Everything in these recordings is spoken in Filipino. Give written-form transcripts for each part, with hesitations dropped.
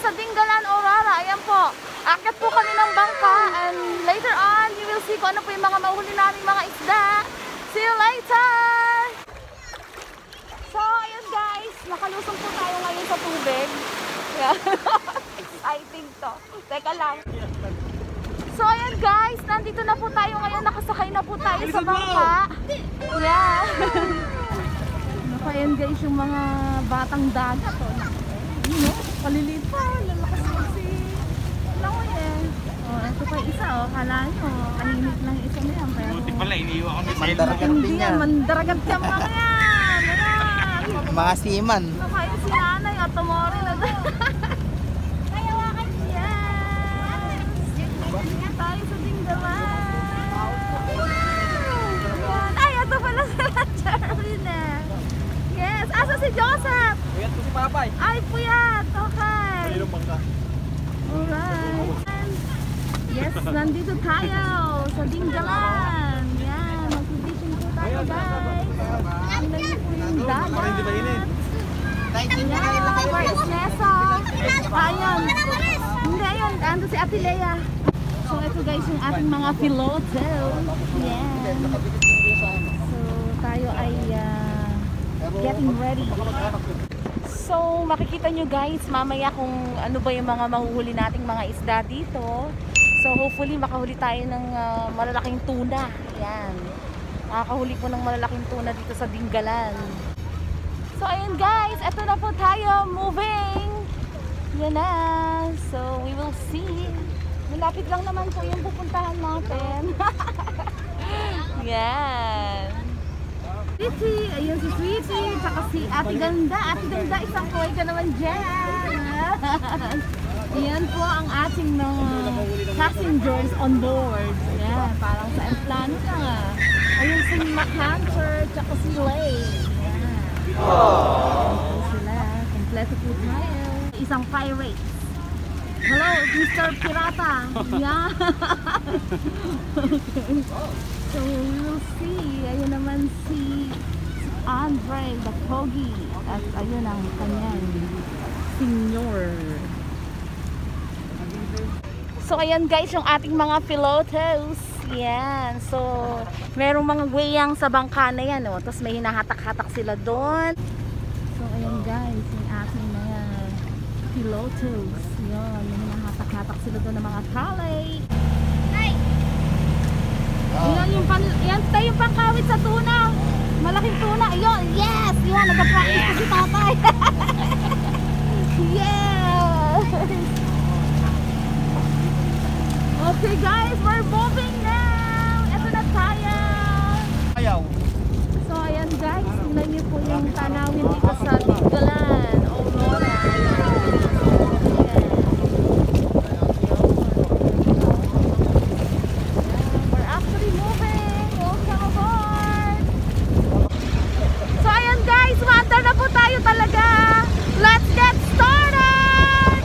sa Dingalan, Aurora. Ayan po. Akyat po kami ng bangka and later on, you will see kung ano po yung mga mauhuli namin mga isda. See you later! So, ayun guys, nakalusong po tayo ngayon sa tubig. Yeah. Exciting to. Teka lang. So, ayun guys, nandito na po tayo ngayon. Nakasakay na po tayo sa bangka. Yeah. Ayan guys, yung mga batang dagat. Yun o, paliliit pa. Lalakas kasi. Langoy eh. Ito pa isa o, kala nyo. Kalimit lang isa na yan. Pero buti pala, iniiwa ko ni mandaragat din yan. Mandaragat yan mga yan. Mga seaman. Kaya si nanay at tumori na doon. Kaya wakan yan. Tayo sa Dingalan. Ay, ito pala sila Jerwin eh. Yes, asa si Joseph? Puyat ko si Papay. Ay, puyat. Okay. Ayun bangka. Alright. Yes, nandito tayo sa Dingalan. Yan, mag-fishing po tayo guys. Tingnan niyo po yung dagat. Parang hindi mainit. Yan, where is Nessa? Ayun. Hindi, ayun. Ando si Ate Lea. So, ito guys yung ating mga piloto. Yan. So, tayo ay getting ready. So, makikita nyo guys mamaya kung ano ba yung mga mahuhuli nating mga isda dito. So, hopefully makahuli tayo ng malalaking tuna. Yan. Nakakahuli po ng malalaking tuna dito sa Dingalan. So, ayun guys, eto na po tayo, moving. Yan na. So, we will see. Malapit lang naman po yung pupuntahan natin. Yan. Sweetie, ayun si Sweetie, tsaka si Ate Ganda. Ate Ganda, isang kuhay ka naman dyan. Yan po ang ating mga passengers on board. Yan, parang sa aeroplano na nga. Ayun si MacHunter, tsaka si Lay. Yan. Ayun sila, kompleto po tayo. Isang pirate. Hello, Mr. Pirata. Yan. Okay. So we will see. Ayun naman si Andre the Pogi. At ayun ang kanyang senior. So ayan guys yung ating mga pilotos. Yan. So merong mga gweyang sa bangka na yan. Oh. Tapos may hinahatak-hatak sila doon. So ayan guys yung ating mga pilotos. Yan. May hinahatak-hatak sila doon ng mga tali. Yan tayo yung pangkawit sa tuna. Malaking tuna. Ayun, yes! Yan, nag-practice ko si tatay. Yes! Okay guys, we're moving now. Ito na tayo. Ayaw. So ayan guys, tingnan niyo po yung tanawin dito sa Dingalan, Aurora. Tayo talaga. Let's get started!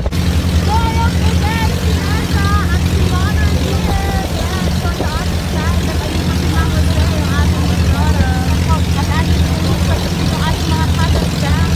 So, ayun po guys, si Asa at si Mona here. Yes, on the other side, nag-ayun pa si Mama there, yung ating brother. At ating yung ating mga kadas dyan.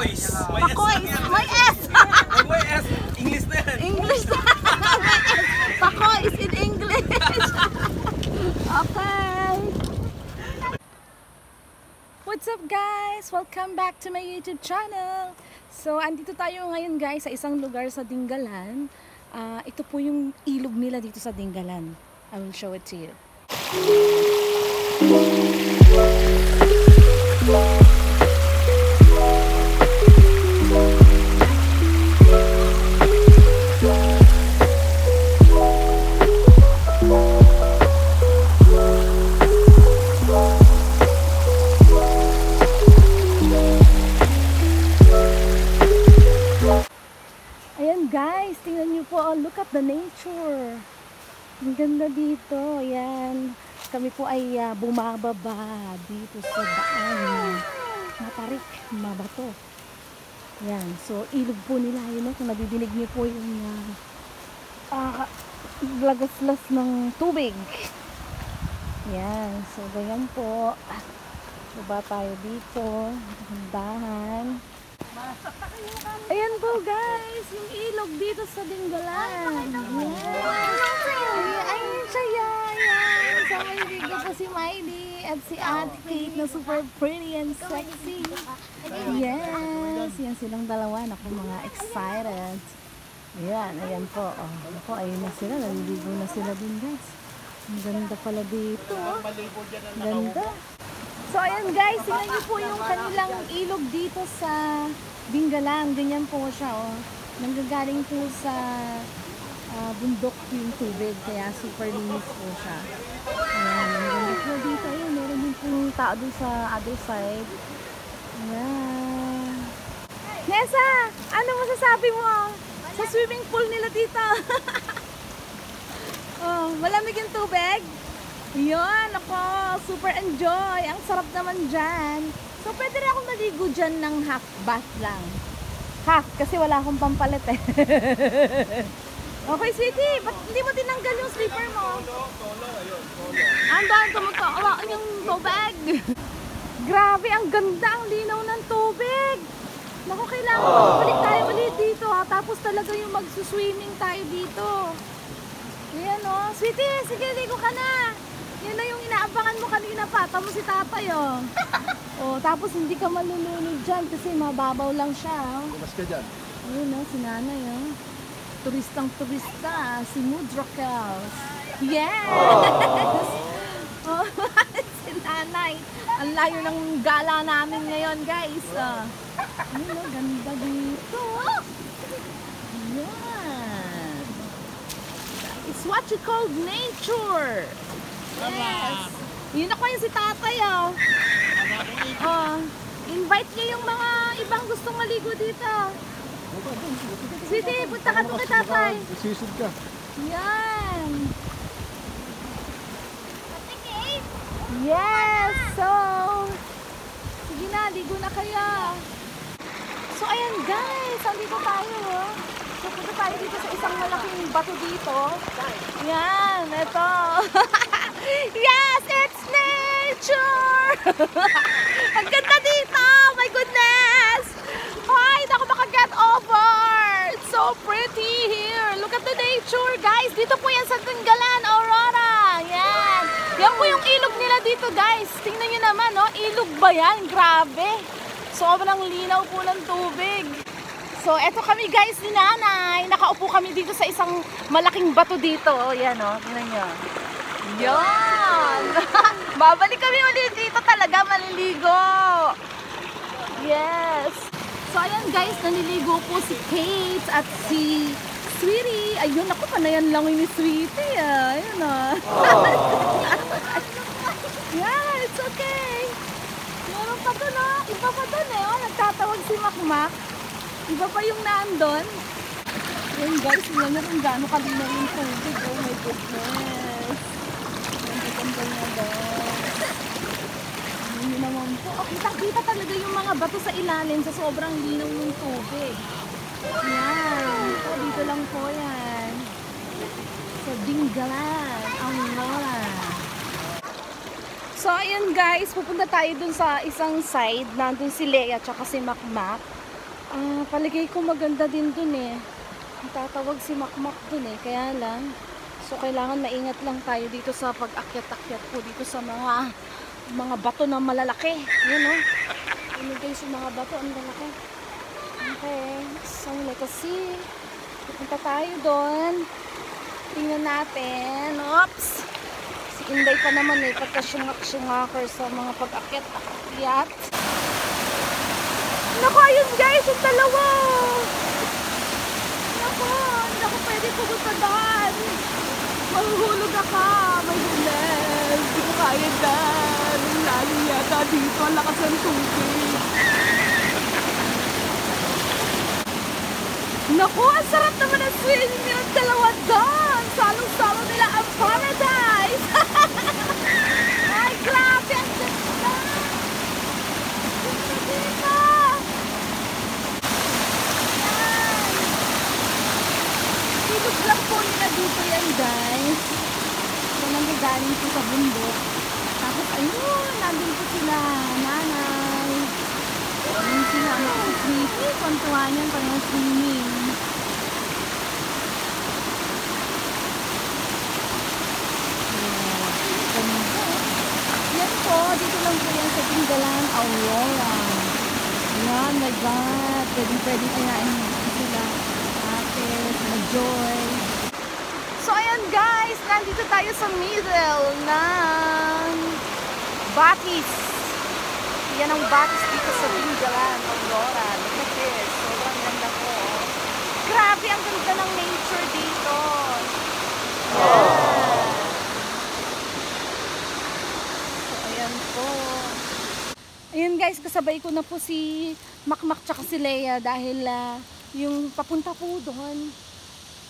Pakoys. Pakoys. May S. May S. English na yan. English na. Pakoys in English. Okay. What's up guys? Welcome back to my YouTube channel. So, andito tayo ngayon guys sa isang lugar sa Dingalan. Ito po yung ilog nila dito sa Dingalan. I will show it to you. Ayan guys, tingnan nyo po, oh, look at the nature. Ang ganda dito, ayan. Kami po ay bumababa dito sa daan. Matarik, mabato. Ayan, so ilog po nila, yun, kung nabibinig nyo po yung lagaslas ng tubig. Ayan, so ganyan po. Baba tayo dito, dahan. Ayan po guys, yung ilog dito sa Dingalan. Ayun siya yan. So may ligo po si Miley at si Ate Kate na super pretty and sexy. Yes, yan silang dalawa. Naku, mga excited. Ayan, ayan po. Oh, naku, ayun na sila. Naliligo na sila din guys. Ang ganda pala dito. Ganda. So ayan guys, tingnan niyo po yung kanilang ilog dito sa Dingalan. Ganyan po siya, oh. Nanggagaling po sa bundok yung tubig, kaya super linis po siya. Ayan, ang ganda po dito. Ayun, meron din po yung tao doon sa other side. Ayan. Nessa, ano masasabi mo sa swimming pool nila dito? Oh, malamig yung tubig? Yun, ako, super enjoy. Ang sarap naman dyan. So, pwede rin akong maligo dyan ng half bath lang. Half, kasi wala akong pampalit eh. Okay, sweetie, ba't hindi mo tinanggal yung slipper mo? Andan, tumutuwa yung tubig. Grabe, ang ganda, ang linaw ng tubig. Naku, kailangan balik tayo ulit dito ha. Tapos talaga yung magsuswimming tayo dito. Ayan o, sweetie, sige, ligo ka na. Yan na yung inaabangan mo kanina pa. Tamo si tatay, oh. Oh, tapos hindi ka malulunod dyan kasi mababaw lang siya. Mas ka dyan. Ayun, oh, si nanay, oh. Turistang turista, si Mudrakels. Yes! Oh, si nanay. Ang layo ng gala namin ngayon, guys. Ayun, oh, ganda dito. Yan. It's what you call nature. Yes. Yun ako yung si tatay, oh. Oh, invite niyo yung mga ibang gustong maligo dito. Sige, punta ka doon kay tatay. Sisig ka. Yan. Yes, so sige na, ligo na kayo. So ayan guys, andito tayo, oh. So punta tayo dito sa isang malaking bato dito. Yan, ito. Yes, it's nature! Ang ganda dito! My goodness! Ay, hindi ako makaget over! It's so pretty here! Look at the nature, guys! Dito po yan sa Dingalan, Aurora! Yan! Yan po yung ilog nila dito, guys! Tingnan nyo naman, no? Ilog ba yan? Grabe! Sobrang linaw po ng tubig. So, eto kami, guys, ni nanay. Nakaupo kami dito sa isang malaking bato dito. Yan, no? Tingnan nyo. Yan! Babalik kami ulit dito talaga, maliligo. Yes. So ayan guys, naliligo po si Kate at si Sweetie. Ayun, ako panayan lang ni Sweetie. Ayun ah. Yeah, it's okay. Meron pa doon ah. Iba pa doon eh. Oh. Nagtatawag si Makmak. Iba pa yung naandun. Ayun guys, tingnan nyo kung gaano kalinaw yung tubig. Oh my goodness. Ganda niya doon. Hindi naman po. Oh, kita-kita talaga yung mga bato sa ilalim sa sobrang linaw ng tubig. Yan. Oh, dito lang po yan. Sa Dingalan, Aurora. So, ayan guys. Pupunta tayo dun sa isang side. Nandun si Lea at si Makmak. Paligay ko maganda din dun eh. Tatawag si Makmak dun eh. Kaya lang, so kailangan maingat lang tayo dito sa pag-akyat-akyat po dito sa mga bato na malalaki. Yun o. Yun guys, yung mga bato ang lalaki. Okay. So let's see. Pupunta tayo doon. Tingnan natin. Oops! Si Inday pa naman eh. Pagka-syungak-syungakar sa mga pag-akyat-akyat. Naku, ayun guys, yung dalawa. Naku, hindi ako pwede pumunta doon. Mahuhulog ako. My goodness. Hindi ko kaya dyan. Ang lalim yata dito. Ang lakas ng tubig. Naku, ang sarap naman ang swimming ng dalawa doon. Salong-salo nila ang paradise. Ay, grabe. Ang ganda. Ganda dito. Silog lang po nila dito yan, guys. So, nanggagaling po sa bundok. Tapos, ayun, nandun po sila, nanay. Ayun sila, ang sweetie. Kwantuhan yan, parang swimming. Yan po, dito lang po yan sa Tinggalan, Aurora. Yan, my God. Pwedeng ayain sila. Ate, sila Joy. So, ayan guys, nandito tayo sa middle ng Batis. Yan ang Batis dito sa Tinggalan, Aurora. Look at this. Sobrang ganda po. Grabe, ang ganda ng nature dito. Yeah. So, ayan po. Ayan guys, kasabay ko na po si Makmak tsaka si Leia dahil yung papunta po doon,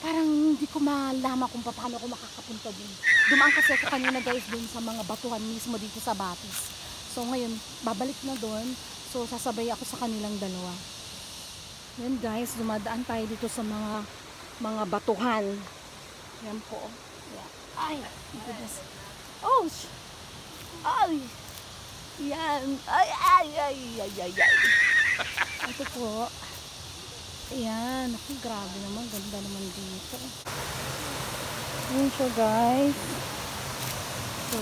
parang hindi ko malama kung paano ako makakapunta din. Dumaan kasi ako kanina guys dun sa mga batuhan mismo dito sa Batis. So ngayon, babalik na doon. So sasabay ako sa kanilang dalawa. Yan guys, dumadaan tayo dito sa mga batuhan. Yan po. Yan. Ay, goodness. Oh! Ay! Yan. Ay. Ito po. Ayan. Ako, grabe naman. Ganda naman dito. Ayan siya guys. So,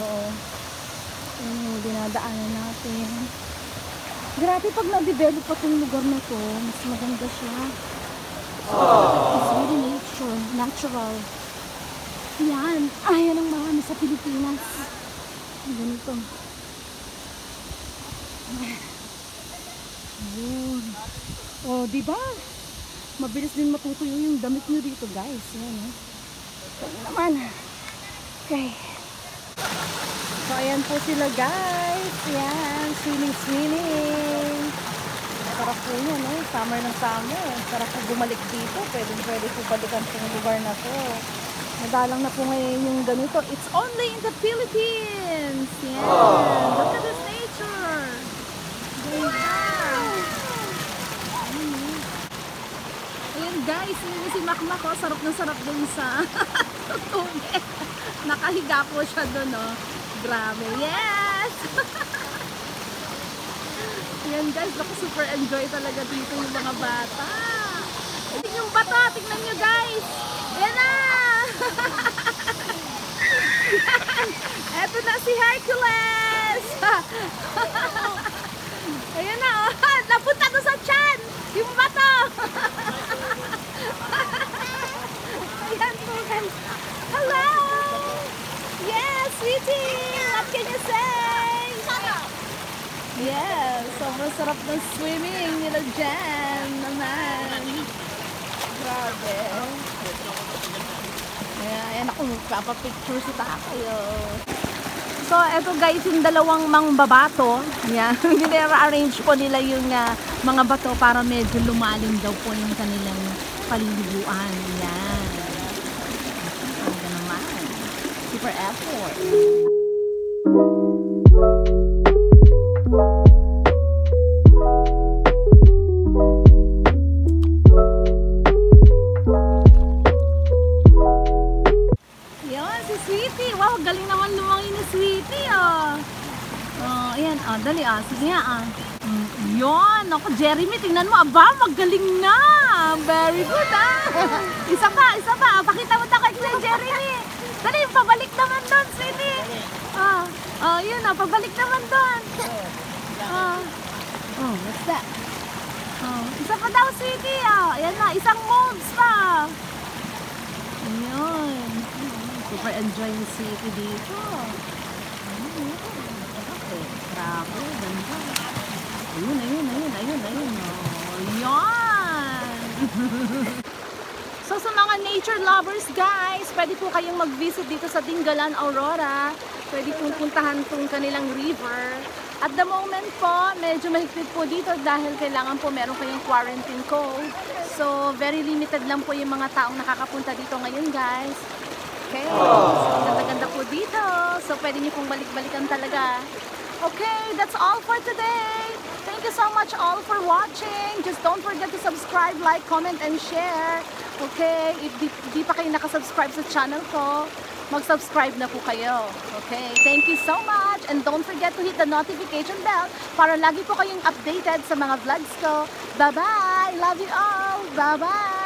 ayan yung dinadaanan natin. Grabe pag na-develop pa itong lugar na to. Mas maganda siya. It's really natural. Yan. Ayan ang marami sa Pilipinas. Ganito. Yun. O, diba? Mabilis din matutuyo yung damit nyo dito, guys. Yan, eh. Ito naman. Okay. So, ayan po sila, guys. Yan. Swimming. Sarap po yun, eh. Summer ng summer. Sarap po bumalik dito. Pwede po balikan sa lugar na to. Nadalang na po ngayon yung ganito. It's only in the Philippines. Yan. Look at this nature. Ayan guys, si Makmak ko, sarap na sarap dun sa tubig. Nakahiga po siya dun, oh. Grabe, yes! Ayan guys, ako super enjoy talaga dito yung mga bata. Yung bato, tignan nyo guys! Ayan na! Eto na si Hercules! Ayan na, oh. Napunta to sa tiyan! Yung bato! Ayan po, guys. Hello! Yes, sweetie! What can you say? Yes, sobrang sarap ng swimming nila dyan naman. Grabe. Ayan ako, magpapapicture si Takayo. So, eto guys, yung dalawang mangbabato. Yan. Nire-arrange po nila yung mga bato para medyo lumalim daw po yung kanilang palilibuan. Yan. Ganda naman. Super effort. Sweetie, wow, galing naman lumangi ni Sweetie, oh. Oh, ayan, oh, dali, ah. Sige nga, ah. Yun, ako Jeremy, tingnan mo, aba, magaling na. Very good, ah. Isa pa. Pakita mo na kay Jeremy. Dali, pabalik naman doon, Sini. Yun, pabalik naman doon. What's that? Isa pa daw, Sweetie. Ayan na, isang moves pa. Ayun. Super enjoy ni Sweetie dito. Okay, grabe, ganda. Ayun. Ayan. So sa mga nature lovers guys, pwede po kayong mag-visit dito sa Dingalan, Aurora. Pwede pong puntahan tong kanilang river. At the moment po, medyo mahigpit po dito dahil kailangan po meron kayong quarantine code. So very limited lang po yung mga taong nakakapunta dito ngayon guys. Okay, so, ganda-ganda po dito. So pwede nyo pong balik-balikan talaga. Okay, that's all for today. Thank you so much all for watching. Just don't forget to subscribe, like, comment, and share. Okay, if di pa kayo nakasubscribe sa channel ko, mag-subscribe na po kayo. Okay, thank you so much. And don't forget to hit the notification bell para lagi po kayong updated sa mga vlogs ko. Bye-bye! Love you all! Bye-bye!